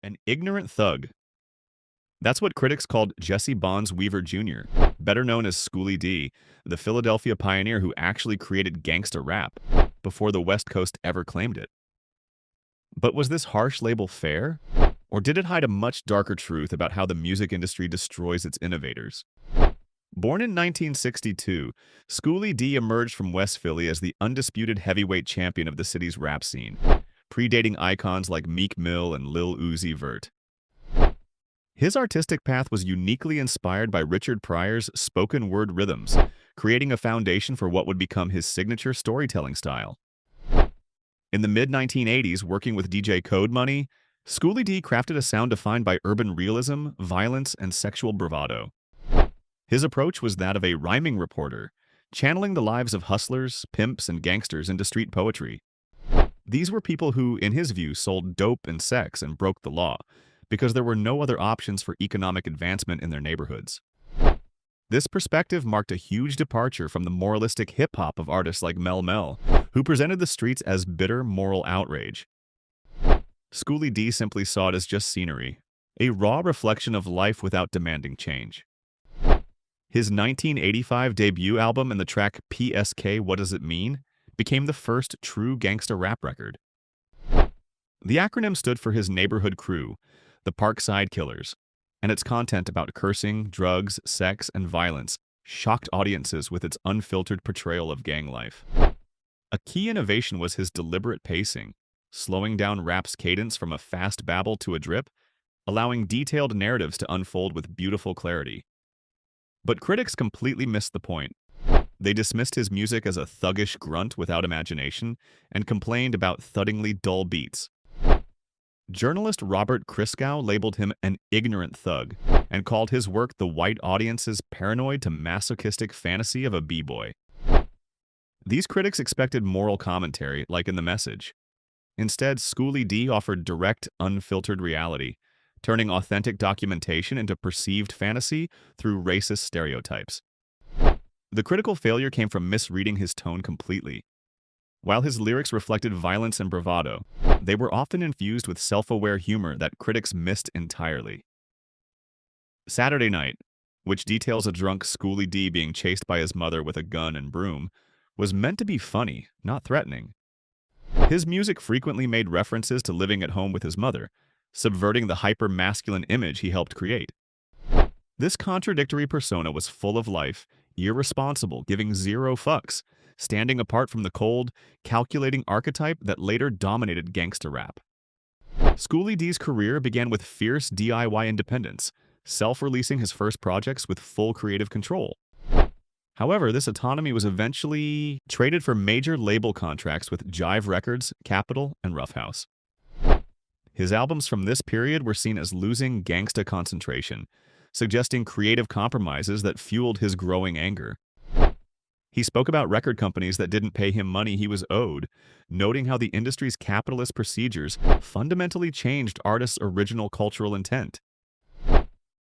An ignorant thug. That's what critics called Jesse Bonds Weaver Jr., better known as Schoolie D, the Philadelphia pioneer who actually created gangsta rap before the West Coast ever claimed it. But was this harsh label fair? Or did it hide a much darker truth about how the music industry destroys its innovators? Born in 1962, Schoolie D emerged from West Philly as the undisputed heavyweight champion of the city's rap scene, predating icons like Meek Mill and Lil Uzi Vert. His artistic path was uniquely inspired by Richard Pryor's spoken word rhythms, creating a foundation for what would become his signature storytelling style. In the mid-1980s, working with DJ Code Money, Schoolie D crafted a sound defined by urban realism, violence, and sexual bravado. His approach was that of a rhyming reporter, channeling the lives of hustlers, pimps, and gangsters into street poetry. These were people who, in his view, sold dope and sex and broke the law, because there were no other options for economic advancement in their neighborhoods. This perspective marked a huge departure from the moralistic hip-hop of artists like Mel Mel, who presented the streets as bitter moral outrage. Schoolie D simply saw it as just scenery, a raw reflection of life without demanding change. His 1985 debut album and the track PSK What Does It Mean became the first true gangsta rap record. The acronym stood for his neighborhood crew, the Parkside Killers, and its content about cursing, drugs, sex, and violence shocked audiences with its unfiltered portrayal of gang life. A key innovation was his deliberate pacing, slowing down rap's cadence from a fast babble to a drip, allowing detailed narratives to unfold with beautiful clarity. But critics completely missed the point. They dismissed his music as a thuggish grunt without imagination and complained about thuddingly dull beats. Journalist Robert Christgau labeled him an ignorant thug and called his work the white audience's paranoid to masochistic fantasy of a b-boy. These critics expected moral commentary, like in The Message. Instead, Schoolie D offered direct, unfiltered reality, turning authentic documentation into perceived fantasy through racist stereotypes. The critical failure came from misreading his tone completely. While his lyrics reflected violence and bravado, they were often infused with self-aware humor that critics missed entirely. Saturday Night, which details a drunk Schoolie D being chased by his mother with a gun and broom, was meant to be funny, not threatening. His music frequently made references to living at home with his mother, subverting the hyper-masculine image he helped create. This contradictory persona was full of life, irresponsible, giving zero fucks, standing apart from the cold, calculating archetype that later dominated gangsta rap. Schoolie D's career began with fierce DIY independence, self-releasing his first projects with full creative control. However, this autonomy was eventually traded for major label contracts with Jive Records, Capitol, and Rough House. His albums from this period were seen as losing gangsta concentration, suggesting creative compromises that fueled his growing anger. He spoke about record companies that didn't pay him money he was owed, noting how the industry's capitalist procedures fundamentally changed artists' original cultural intent.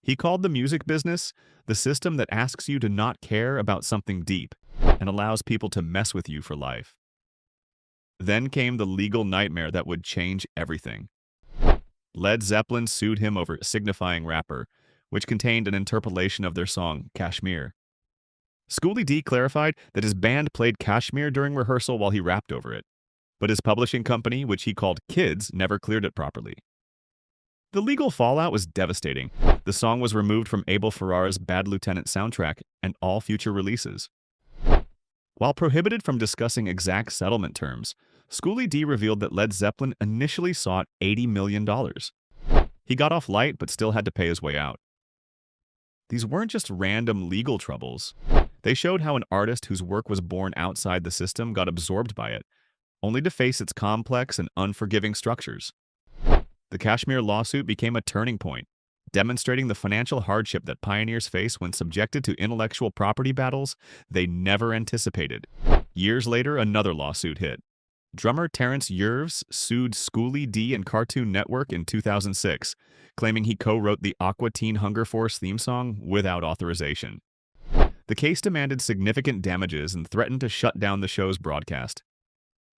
He called the music business the system that asks you to not care about something deep and allows people to mess with you for life. Then came the legal nightmare that would change everything. Led Zeppelin sued him over Signifying Rapper, which contained an interpolation of their song, Kashmir. Schoolie D clarified that his band played Kashmir during rehearsal while he rapped over it, but his publishing company, which he called Kids, never cleared it properly. The legal fallout was devastating. The song was removed from Abel Ferrara's Bad Lieutenant soundtrack and all future releases. While prohibited from discussing exact settlement terms, Schoolie D revealed that Led Zeppelin initially sought $80 million. He got off light but still had to pay his way out. These weren't just random legal troubles. They showed how an artist whose work was born outside the system got absorbed by it, only to face its complex and unforgiving structures. The Kashmir lawsuit became a turning point, demonstrating the financial hardship that pioneers face when subjected to intellectual property battles they never anticipated. Years later, another lawsuit hit. Drummer Terrence Yerves sued Schoolie D and Cartoon Network in 2006, claiming he co-wrote the Aqua Teen Hunger Force theme song without authorization. The case demanded significant damages and threatened to shut down the show's broadcast.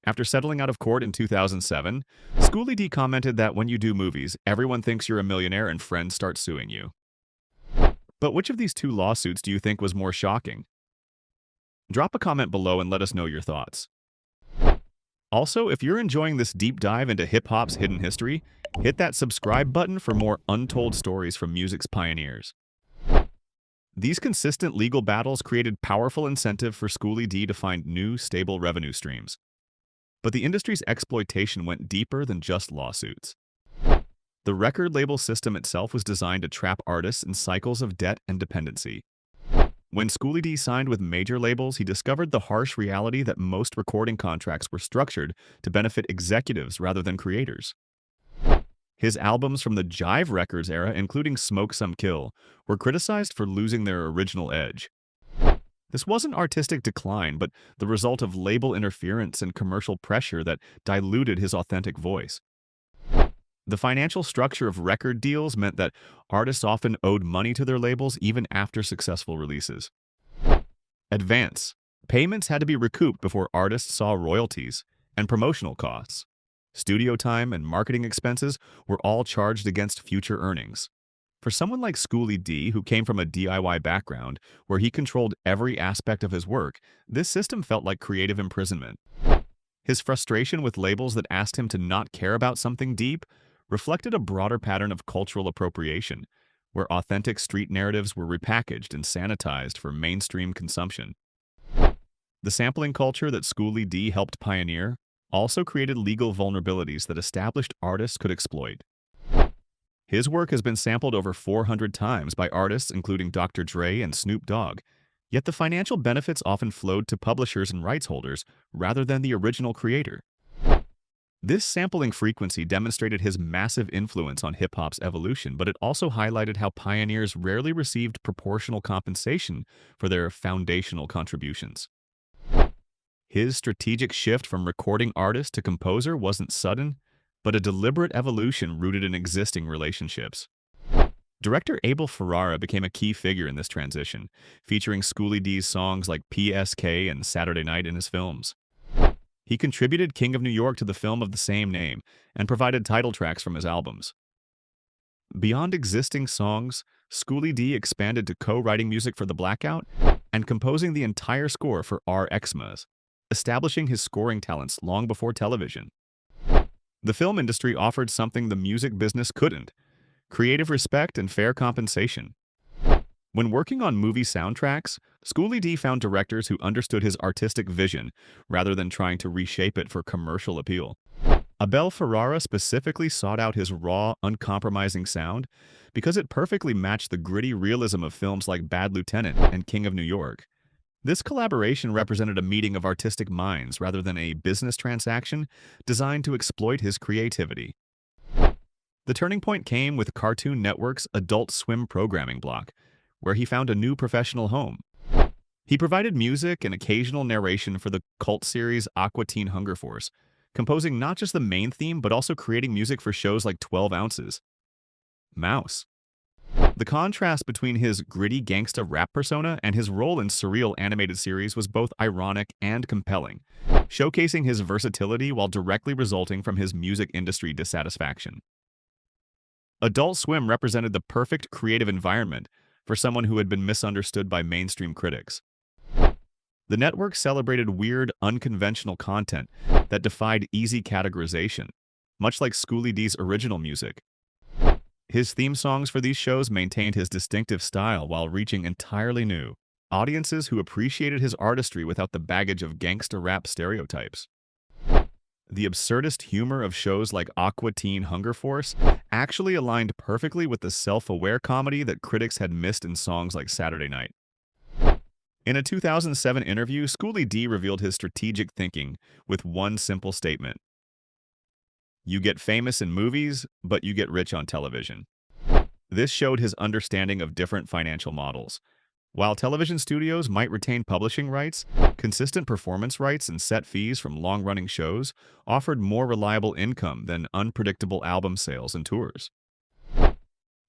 After settling out of court in 2007, Schoolie D commented that when you do movies, everyone thinks you're a millionaire and friends start suing you. But which of these two lawsuits do you think was more shocking? Drop a comment below and let us know your thoughts. Also, if you're enjoying this deep dive into hip-hop's hidden history, hit that subscribe button for more untold stories from music's pioneers. These consistent legal battles created powerful incentive for Schoolie D to find new, stable revenue streams. But the industry's exploitation went deeper than just lawsuits. The record label system itself was designed to trap artists in cycles of debt and dependency. When Schoolie D signed with major labels, he discovered the harsh reality that most recording contracts were structured to benefit executives rather than creators. His albums from the Jive Records era, including Smoke Some Kill, were criticized for losing their original edge. This wasn't artistic decline, but the result of label interference and commercial pressure that diluted his authentic voice. The financial structure of record deals meant that artists often owed money to their labels even after successful releases. Advance. Payments had to be recouped before artists saw royalties and promotional costs. Studio time and marketing expenses were all charged against future earnings. For someone like Schoolie D, who came from a DIY background where he controlled every aspect of his work, this system felt like creative imprisonment. His frustration with labels that asked him to not care about something deep reflected a broader pattern of cultural appropriation, where authentic street narratives were repackaged and sanitized for mainstream consumption. The sampling culture that Schoolie D helped pioneer also created legal vulnerabilities that established artists could exploit. His work has been sampled over 400 times by artists including Dr. Dre and Snoop Dogg, yet the financial benefits often flowed to publishers and rights holders rather than the original creator. This sampling frequency demonstrated his massive influence on hip-hop's evolution, but it also highlighted how pioneers rarely received proportional compensation for their foundational contributions. His strategic shift from recording artist to composer wasn't sudden, but a deliberate evolution rooted in existing relationships. Director Abel Ferrara became a key figure in this transition, featuring Schoolie D's songs like PSK and Saturday Night in his films. He contributed King of New York to the film of the same name and provided title tracks from his albums. Beyond existing songs, Schoolie D expanded to co-writing music for The Blackout and composing the entire score for Xmas, establishing his scoring talents long before television. The film industry offered something the music business couldn't: creative respect and fair compensation. When working on movie soundtracks, Schoolie D found directors who understood his artistic vision rather than trying to reshape it for commercial appeal. Abel Ferrara specifically sought out his raw, uncompromising sound because it perfectly matched the gritty realism of films like Bad Lieutenant and King of New York. This collaboration represented a meeting of artistic minds rather than a business transaction designed to exploit his creativity. The turning point came with Cartoon Network's Adult Swim programming block, where he found a new professional home. He provided music and occasional narration for the cult series Aqua Teen Hunger Force, composing not just the main theme but also creating music for shows like 12 Ounces. Mouse. The contrast between his gritty gangsta rap persona and his role in surreal animated series was both ironic and compelling, showcasing his versatility while directly resulting from his music industry dissatisfaction. Adult Swim represented the perfect creative environment for someone who had been misunderstood by mainstream critics. The network celebrated weird, unconventional content that defied easy categorization, much like Schoolie D's original music. His theme songs for these shows maintained his distinctive style while reaching entirely new audiences who appreciated his artistry without the baggage of gangsta rap stereotypes. The absurdist humor of shows like Aqua Teen Hunger Force actually aligned perfectly with the self-aware comedy that critics had missed in songs like Saturday Night. In a 2007 interview, Schoolie D revealed his strategic thinking with one simple statement: "You get famous in movies, but you get rich on television." This showed his understanding of different financial models. While television studios might retain publishing rights, consistent performance rights and set fees from long-running shows offered more reliable income than unpredictable album sales and tours.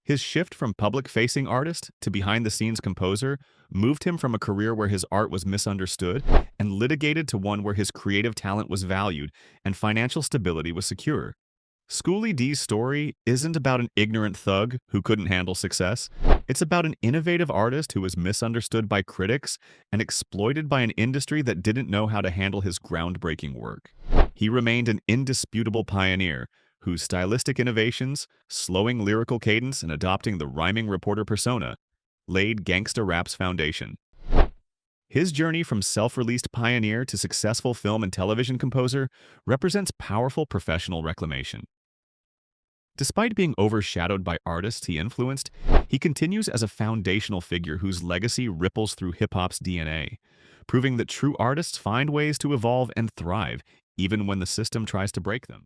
His shift from public-facing artist to behind-the-scenes composer moved him from a career where his art was misunderstood and litigated to one where his creative talent was valued and financial stability was secure. Schoolie D's story isn't about an ignorant thug who couldn't handle success. It's about an innovative artist who was misunderstood by critics and exploited by an industry that didn't know how to handle his groundbreaking work. He remained an indisputable pioneer whose stylistic innovations, slowing lyrical cadence and adopting the rhyming reporter persona, laid gangsta rap's foundation. His journey from self-released pioneer to successful film and television composer represents powerful professional reclamation. Despite being overshadowed by artists he influenced, he continues as a foundational figure whose legacy ripples through hip-hop's DNA, proving that true artists find ways to evolve and thrive even when the system tries to break them.